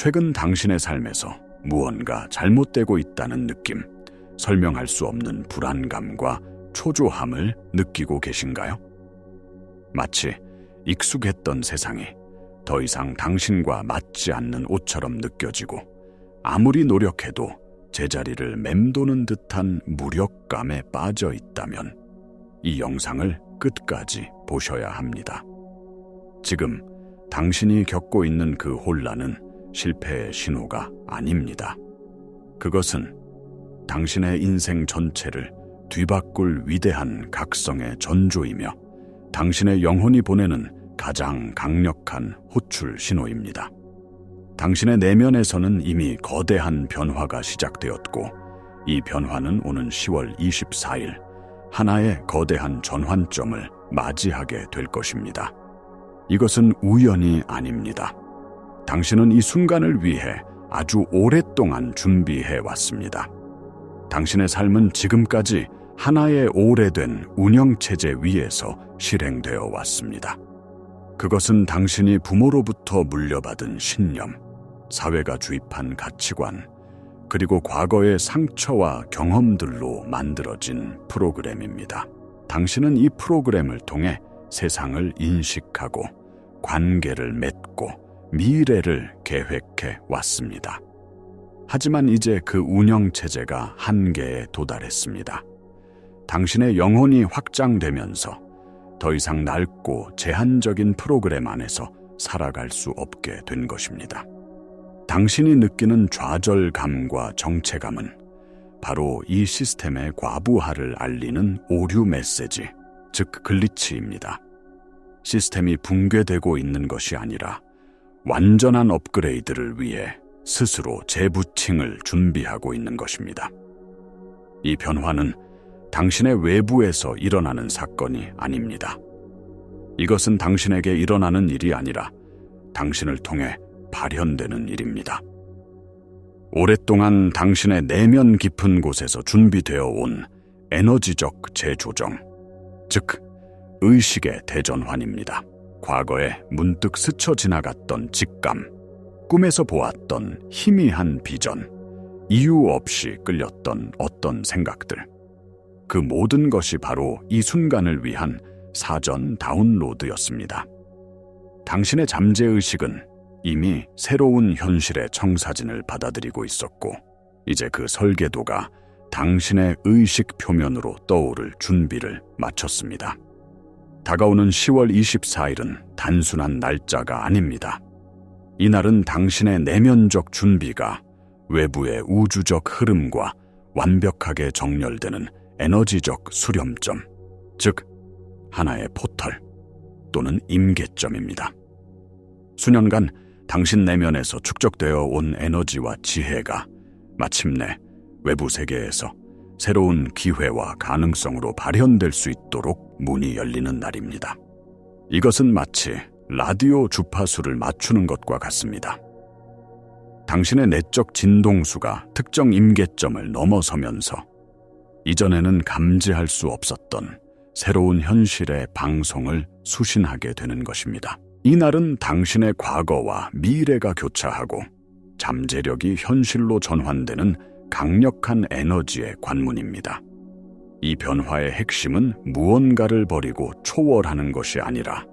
최근 당신의 삶에서 무언가 잘못되고 있다는 느낌, 설명할 수 없는 불안감과 초조함을 느끼고 계신가요? 마치 익숙했던 세상이 더 이상 당신과 맞지 않는 옷처럼 느껴지고 아무리 노력해도 제자리를 맴도는 듯한 무력감에 빠져 있다면 이 영상을 끝까지 보셔야 합니다. 지금 당신이 겪고 있는 그 혼란은 실패의 신호가 아닙니다. 그것은 당신의 인생 전체를 뒤바꿀 위대한 각성의 전조이며 당신의 영혼이 보내는 가장 강력한 호출 신호입니다. 당신의 내면에서는 이미 거대한 변화가 시작되었고 이 변화는 오는 10월 24일 하나의 거대한 전환점을 맞이하게 될 것입니다. 이것은 우연이 아닙니다. 당신은 이 순간을 위해 아주 오랫동안 준비해 왔습니다. 당신의 삶은 지금까지 하나의 오래된 운영체제 위에서 실행되어 왔습니다. 그것은 당신이 부모로부터 물려받은 신념, 사회가 주입한 가치관, 그리고 과거의 상처와 경험들로 만들어진 프로그램입니다. 당신은 이 프로그램을 통해 세상을 인식하고 관계를 맺고 미래를 계획해 왔습니다. 하지만 이제 그 운영체제가 한계에 도달했습니다. 당신의 영혼이 확장되면서 더 이상 낡고 제한적인 프로그램 안에서 살아갈 수 없게 된 것입니다. 당신이 느끼는 좌절감과 정체감은 바로 이 시스템의 과부하를 알리는 오류 메시지, 즉 글리치입니다. 시스템이 붕괴되고 있는 것이 아니라 완전한 업그레이드를 위해 스스로 재부팅을 준비하고 있는 것입니다. 이 변화는 당신의 외부에서 일어나는 사건이 아닙니다. 이것은 당신에게 일어나는 일이 아니라 당신을 통해 발현되는 일입니다. 오랫동안 당신의 내면 깊은 곳에서 준비되어 온 에너지적 재조정, 즉 의식의 대전환입니다. 과거에 문득 스쳐 지나갔던 직감, 꿈에서 보았던 희미한 비전, 이유 없이 끌렸던 어떤 생각들, 그 모든 것이 바로 이 순간을 위한 사전 다운로드였습니다. 당신의 잠재의식은 이미 새로운 현실의 청사진을 받아들이고 있었고 이제 그 설계도가 당신의 의식 표면으로 떠오를 준비를 마쳤습니다. 다가오는 10월 24일은 단순한 날짜가 아닙니다. 이날은 당신의 내면적 준비가 외부의 우주적 흐름과 완벽하게 정렬되는 에너지적 수렴점, 즉 하나의 포털 또는 임계점입니다. 수년간 당신 내면에서 축적되어 온 에너지와 지혜가 마침내 외부 세계에서 새로운 기회와 가능성으로 발현될 수 있도록 문이 열리는 날입니다. 이것은 마치 라디오 주파수를 맞추는 것과 같습니다. 당신의 내적 진동수가 특정 임계점을 넘어서면서 이전에는 감지할 수 없었던 새로운 현실의 방송을 수신하게 되는 것입니다. 이 날은 당신의 과거와 미래가 교차하고 잠재력이 현실로 전환되는 강력한 에너지의 관문입니다. 이 변화의 핵심은 무언가를 버리고 초월하는 것이 아니라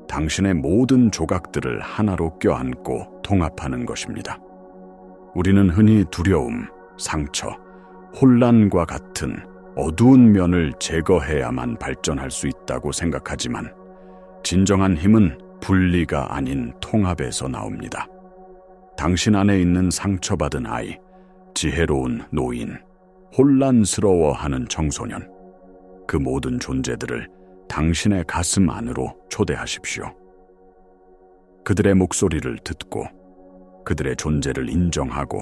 당신의 모든 조각들을 하나로 껴안고 통합하는 것입니다. 우리는 흔히 두려움, 상처, 혼란과 같은 어두운 면을 제거해야만 발전할 수 있다고 생각하지만 진정한 힘은 분리가 아닌 통합에서 나옵니다. 당신 안에 있는 상처받은 아이, 지혜로운 노인, 혼란스러워하는 청소년, 그 모든 존재들을 당신의 가슴 안으로 초대하십시오. 그들의 목소리를 듣고 그들의 존재를 인정하고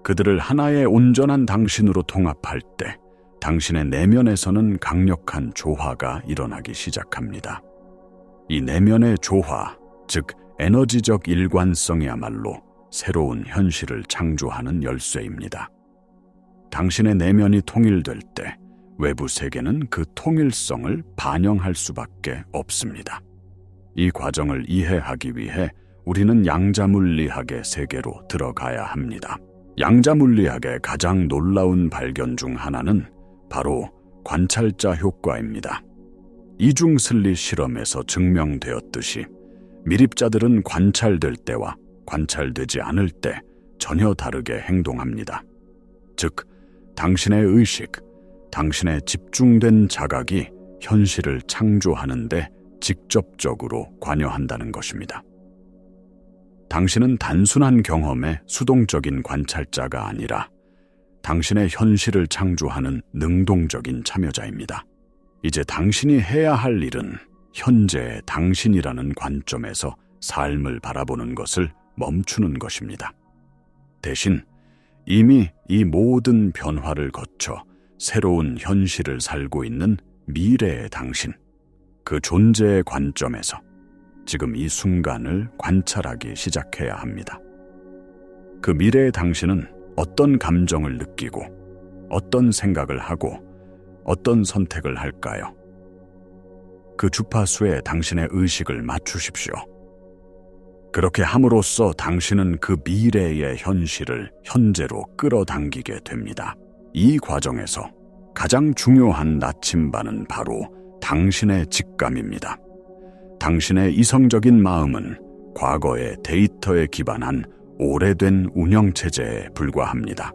그들을 하나의 온전한 당신으로 통합할 때 당신의 내면에서는 강력한 조화가 일어나기 시작합니다. 이 내면의 조화, 즉 에너지적 일관성이야말로 새로운 현실을 창조하는 열쇠입니다. 당신의 내면이 통일될 때 외부 세계는 그 통일성을 반영할 수밖에 없습니다. 이 과정을 이해하기 위해 우리는 양자물리학의 세계로 들어가야 합니다. 양자물리학의 가장 놀라운 발견 중 하나는 바로 관찰자 효과입니다. 이중슬리 실험에서 증명되었듯이 미립자들은 관찰될 때와 관찰되지 않을 때 전혀 다르게 행동합니다. 즉, 당신의 의식, 당신의 집중된 자각이 현실을 창조하는 데 직접적으로 관여한다는 것입니다. 당신은 단순한 경험의 수동적인 관찰자가 아니라 당신의 현실을 창조하는 능동적인 참여자입니다. 이제 당신이 해야 할 일은 현재의 당신이라는 관점에서 삶을 바라보는 것을 멈추는 것입니다. 대신 이미 이 모든 변화를 거쳐 새로운 현실을 살고 있는 미래의 당신, 그 존재의 관점에서 지금 이 순간을 관찰하기 시작해야 합니다. 그 미래의 당신은 어떤 감정을 느끼고 어떤 생각을 하고 어떤 선택을 할까요? 그 주파수에 당신의 의식을 맞추십시오. 그렇게 함으로써 당신은 그 미래의 현실을 현재로 끌어당기게 됩니다. 이 과정에서 가장 중요한 나침반은 바로 당신의 직감입니다. 당신의 이성적인 마음은 과거의 데이터에 기반한 오래된 운영체제에 불과합니다.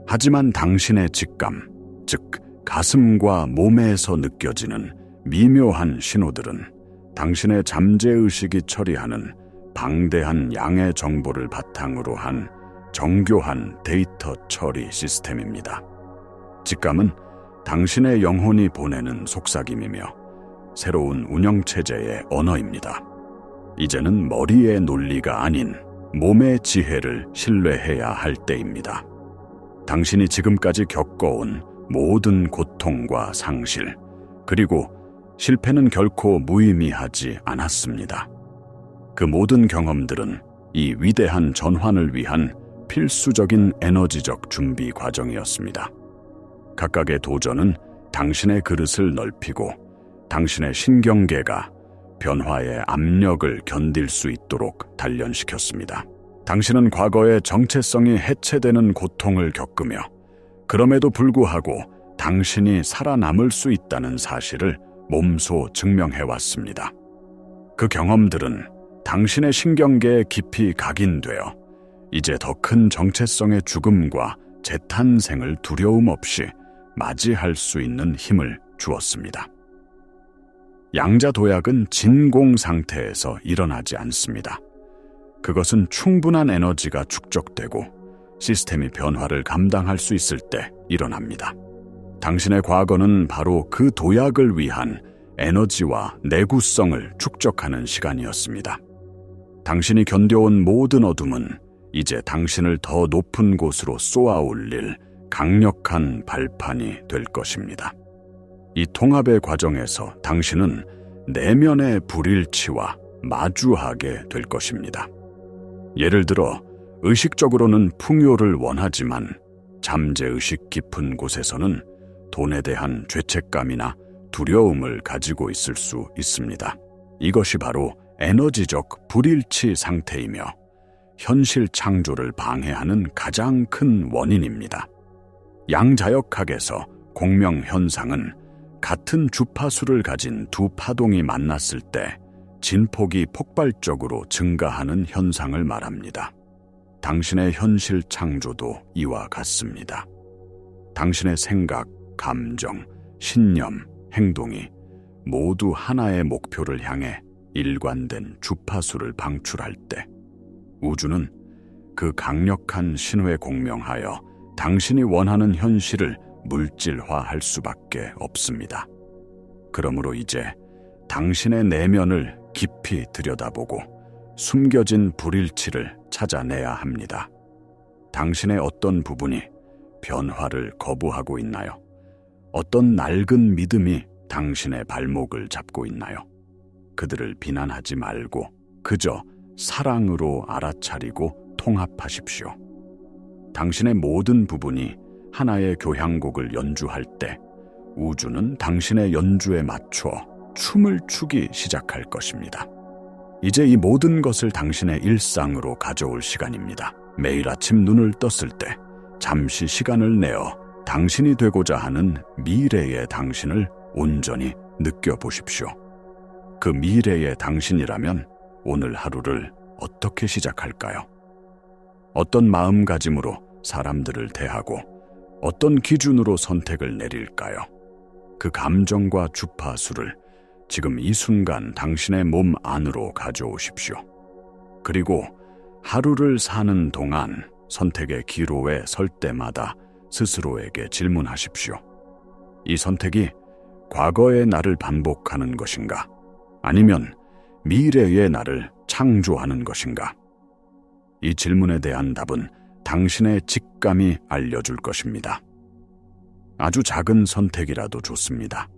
하지만 당신의 직감, 즉 가슴과 몸에서 느껴지는 미묘한 신호들은 당신의 잠재의식이 처리하는 방대한 양의 정보를 바탕으로 한 정교한 데이터 처리 시스템입니다. 직감은 당신의 영혼이 보내는 속삭임이며 새로운 운영체제의 언어입니다. 이제는 머리의 논리가 아닌 몸의 지혜를 신뢰해야 할 때입니다. 당신이 지금까지 겪어온 모든 고통과 상실, 그리고 실패는 결코 무의미하지 않았습니다. 그 모든 경험들은 이 위대한 전환을 위한 필수적인 에너지적 준비 과정이었습니다. 각각의 도전은 당신의 그릇을 넓히고 당신의 신경계가 변화의 압력을 견딜 수 있도록 단련시켰습니다. 당신은 과거의 정체성이 해체되는 고통을 겪으며 그럼에도 불구하고 당신이 살아남을 수 있다는 사실을 몸소 증명해왔습니다. 그 경험들은 당신의 신경계에 깊이 각인되어 이제 더 큰 정체성의 죽음과 재탄생을 두려움 없이 맞이할 수 있는 힘을 주었습니다. 양자도약은 진공 상태에서 일어나지 않습니다. 그것은 충분한 에너지가 축적되고 시스템이 변화를 감당할 수 있을 때 일어납니다. 당신의 과거는 바로 그 도약을 위한 에너지와 내구성을 축적하는 시간이었습니다. 당신이 견뎌온 모든 어둠은 이제 당신을 더 높은 곳으로 쏘아 올릴 강력한 발판이 될 것입니다. 이 통합의 과정에서 당신은 내면의 불일치와 마주하게 될 것입니다. 예를 들어 의식적으로는 풍요를 원하지만 잠재의식 깊은 곳에서는 돈에 대한 죄책감이나 두려움을 가지고 있을 수 있습니다. 이것이 바로 에너지적 불일치 상태이며 현실 창조를 방해하는 가장 큰 원인입니다. 양자역학에서 공명 현상은 같은 주파수를 가진 두 파동이 만났을 때 진폭이 폭발적으로 증가하는 현상을 말합니다. 당신의 현실 창조도 이와 같습니다. 당신의 생각, 감정, 신념, 행동이 모두 하나의 목표를 향해 일관된 주파수를 방출할 때 우주는 그 강력한 신호에 공명하여 당신이 원하는 현실을 물질화할 수밖에 없습니다. 그러므로 이제 당신의 내면을 깊이 들여다보고 숨겨진 불일치를 찾아내야 합니다. 당신의 어떤 부분이 변화를 거부하고 있나요? 어떤 낡은 믿음이 당신의 발목을 잡고 있나요? 그들을 비난하지 말고 그저 사랑으로 알아차리고 통합하십시오. 당신의 모든 부분이 하나의 교향곡을 연주할 때 우주는 당신의 연주에 맞춰 춤을 추기 시작할 것입니다. 이제 이 모든 것을 당신의 일상으로 가져올 시간입니다. 매일 아침 눈을 떴을 때 잠시 시간을 내어 당신이 되고자 하는 미래의 당신을 온전히 느껴보십시오. 그 미래의 당신이라면 오늘 하루를 어떻게 시작할까요? 어떤 마음가짐으로 사람들을 대하고 어떤 기준으로 선택을 내릴까요? 그 감정과 주파수를 지금 이 순간 당신의 몸 안으로 가져오십시오. 그리고 하루를 사는 동안 선택의 기로에 설 때마다 스스로에게 질문하십시오. 이 선택이 과거의 나를 반복하는 것인가? 아니면 미래의 나를 창조하는 것인가? 이 질문에 대한 답은 당신의 직감이 알려줄 것입니다. 아주 작은 선택이라도 좋습니다.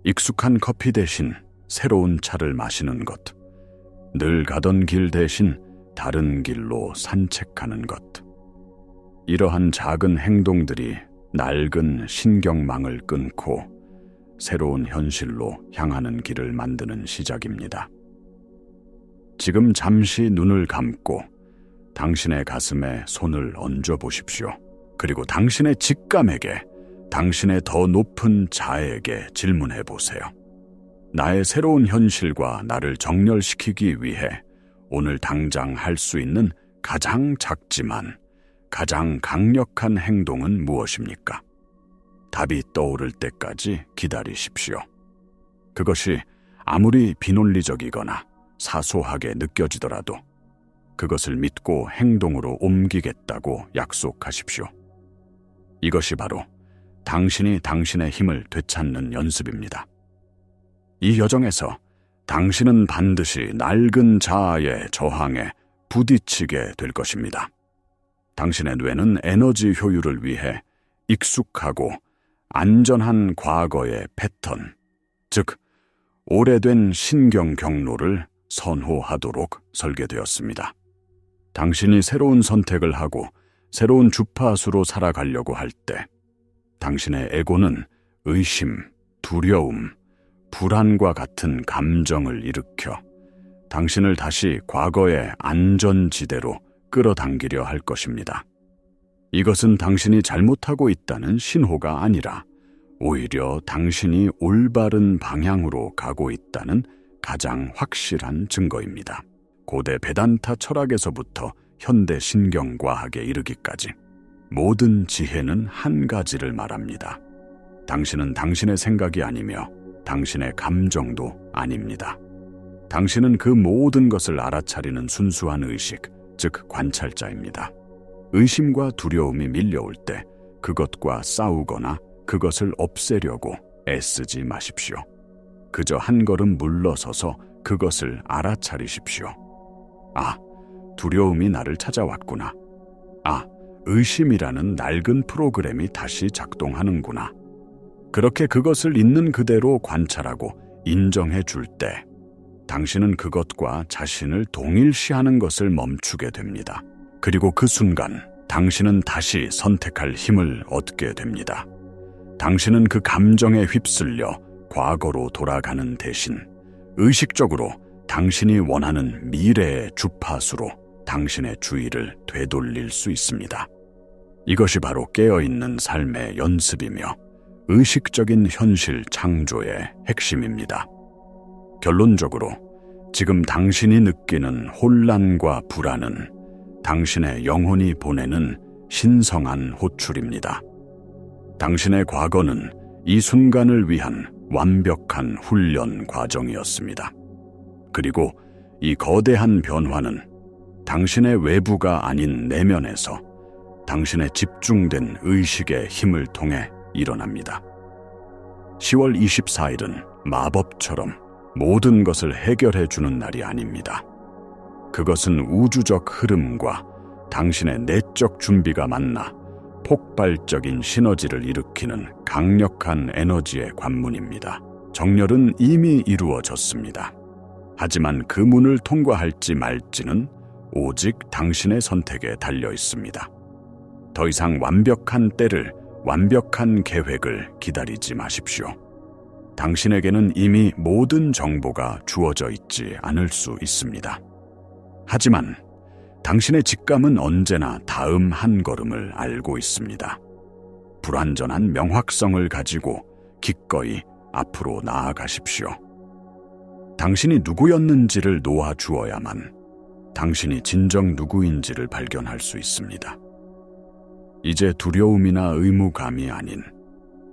익숙한 커피 대신 새로운 차를 마시는 것, 늘 가던 길 대신 다른 길로 산책하는 것. 이러한 작은 행동들이 낡은 신경망을 끊고 새로운 현실로 향하는 길을 만드는 시작입니다. 지금 잠시 눈을 감고 당신의 가슴에 손을 얹어 보십시오. 그리고 당신의 직감에게, 당신의 더 높은 자에게 질문해 보세요. 나의 새로운 현실과 나를 정렬시키기 위해 오늘 당장 할 수 있는 가장 작지만 가장 강력한 행동은 무엇입니까? 답이 떠오를 때까지 기다리십시오. 그것이 아무리 비논리적이거나 사소하게 느껴지더라도 그것을 믿고 행동으로 옮기겠다고 약속하십시오. 이것이 바로 당신이 당신의 힘을 되찾는 연습입니다. 이 여정에서 당신은 반드시 낡은 자아의 저항에 부딪히게 될 것입니다. 당신의 뇌는 에너지 효율을 위해 익숙하고 안전한 과거의 패턴, 즉 오래된 신경 경로를 선호하도록 설계되었습니다. 당신이 새로운 선택을 하고 새로운 주파수로 살아가려고 할 때 당신의 에고는 의심, 두려움, 불안과 같은 감정을 일으켜 당신을 다시 과거의 안전지대로 끌어당기려 할 것입니다. 이것은 당신이 잘못하고 있다는 신호가 아니라 오히려 당신이 올바른 방향으로 가고 있다는 가장 확실한 증거입니다. 고대 베단타 철학에서부터 현대 신경과학에 이르기까지 모든 지혜는 한 가지를 말합니다. 당신은 당신의 생각이 아니며 당신의 감정도 아닙니다. 당신은 그 모든 것을 알아차리는 순수한 의식, 즉 관찰자입니다. 의심과 두려움이 밀려올 때 그것과 싸우거나 그것을 없애려고 애쓰지 마십시오. 그저 한 걸음 물러서서 그것을 알아차리십시오. 아, 두려움이 나를 찾아왔구나. 아, 의심이라는 낡은 프로그램이 다시 작동하는구나. 그렇게 그것을 있는 그대로 관찰하고 인정해 줄 때 당신은 그것과 자신을 동일시하는 것을 멈추게 됩니다. 그리고 그 순간 당신은 다시 선택할 힘을 얻게 됩니다. 당신은 그 감정에 휩쓸려 과거로 돌아가는 대신 의식적으로 당신이 원하는 미래의 주파수로 당신의 주의를 되돌릴 수 있습니다. 이것이 바로 깨어있는 삶의 연습이며 의식적인 현실 창조의 핵심입니다. 결론적으로 지금 당신이 느끼는 혼란과 불안은 당신의 영혼이 보내는 신성한 호출입니다. 당신의 과거는 이 순간을 위한 완벽한 훈련 과정이었습니다. 그리고 이 거대한 변화는 당신의 외부가 아닌 내면에서 당신의 집중된 의식의 힘을 통해 일어납니다. 10월 24일은 마법처럼 모든 것을 해결해 주는 날이 아닙니다. 그것은 우주적 흐름과 당신의 내적 준비가 만나 폭발적인 시너지를 일으키는 강력한 에너지의 관문입니다. 정렬은 이미 이루어졌습니다. 하지만 그 문을 통과할지 말지는 오직 당신의 선택에 달려 있습니다. 더 이상 완벽한 때를, 완벽한 계획을 기다리지 마십시오. 당신에게는 이미 모든 정보가 주어져 있지 않을 수 있습니다. 하지만 당신의 직감은 언제나 다음 한 걸음을 알고 있습니다. 불완전한 명확성을 가지고 기꺼이 앞으로 나아가십시오. 당신이 누구였는지를 놓아주어야만 당신이 진정 누구인지를 발견할 수 있습니다. 이제 두려움이나 의무감이 아닌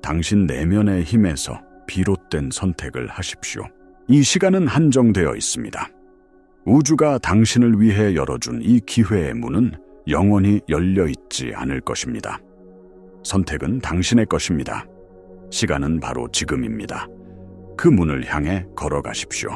당신 내면의 힘에서 비롯된 선택을 하십시오. 이 시간은 한정되어 있습니다. 우주가 당신을 위해 열어준 이 기회의 문은 영원히 열려 있지 않을 것입니다. 선택은 당신의 것입니다. 시간은 바로 지금입니다. 그 문을 향해 걸어가십시오.